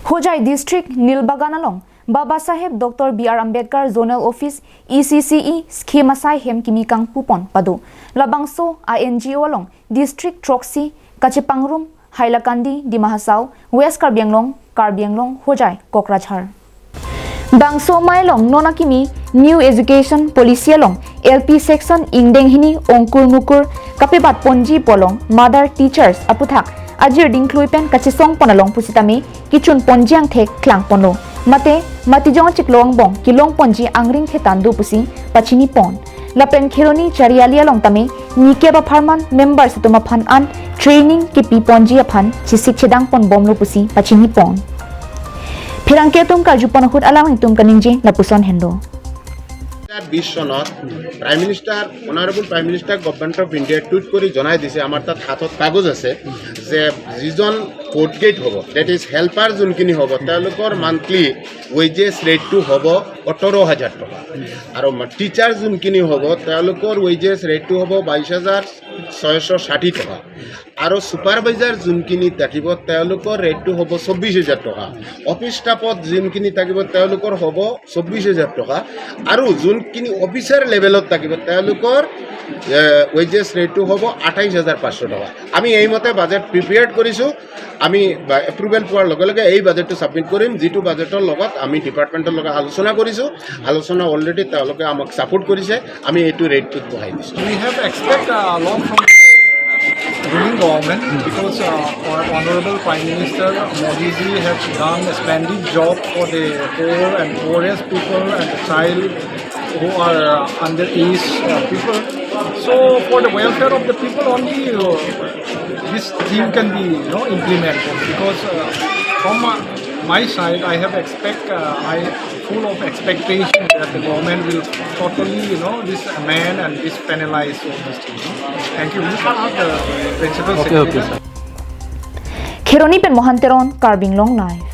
Hojai District Nilbagan along Babasaheb Dr.B.N Ambedkar Zonal Office ECCE scheme aseihem kimi kangpu pon padu labangso NGO along District Troxy Kachipangrum Hailakandi Dimahasau West Karbianglong Hojai Kokrajhar Bangso mailong nona kimi New Education Policy along LP section ingdenghini ongkur nukur kapibat ponji polong Mother Teachers aputhak Ajir dingkluipen kachisong ponalong pusitami kichun ponjiang thek klang pono mate matijong chiklong bong kilong ponji angring thetandu pusi pachini pon lapen khironi charialia long tami nike ba farman members tuma phan an training ki pi ponji aphan chisik chedang pon bomlo pusi pachini pon phirangke tum ka jupon hut alang tum kaningji napuson hendo 2020 সনত prime minister honourable prime minister government of India tweet কৰি জনাই দিছে আমাৰ তাত হাতত কাগজ আছে যে যিজন ফ'ৰ্থ গ্ৰেড হ'ব ডেট ইজ হেল্পাৰ যোনখিনি হ'ব তেওঁলোকৰ মান্থলি ৱেজেছ ৰেটটো হ'ব 18000 টকা আৰু টিচাৰ যোনখিনি হ'ব তেওঁলোকৰ ৱেজেছ ৰেটটো হ'ব 22660 টকা আৰু সুপাৰভাইজাৰ যোনখিনি থাকিব তেওঁলোকৰ ৰেটটো হ'ব 24000 টকা অফিচ ষ্টাফত যোনখিনি থাকিব তেওঁলোকৰ হ'ব 24000 টকা আৰু যোনখিনি অফিচাৰ লেভেলত থাকিব তেওঁলোকৰ ৱেজেছ ৰেটটো হ'ব 28500 টকা আমি এইমতে বাজেট প্ৰিপেয়াৰ্ড কৰিছোঁ আমি এপ্ৰুভেল পোৱাৰ লগে লগে এই বাজেটটো ছাবমিট কৰিম যিটো বাজেটৰ লগত আমি ডিপাৰ্টমেণ্টৰ লগত আলোচনা কৰিছোঁ আলোচনা অলৰেডি তেওঁলোকে আমাক ছাপোৰ্ট কৰিছে আমি এইটো ৰেটটো বঢ়াই দিছোঁ We have expect a lot from ruling government because our Honorable Prime Minister Modi ji has done a splendid job for the poor and poorest people and the child who are underage people. So for the welfare of the people only this thing can be implemented because from my side I have full of expectation that the government will totally this amend and this penalize all these things. Thank you. We can have the principal secretary. Khironi pen mohanteron Karbinglong live.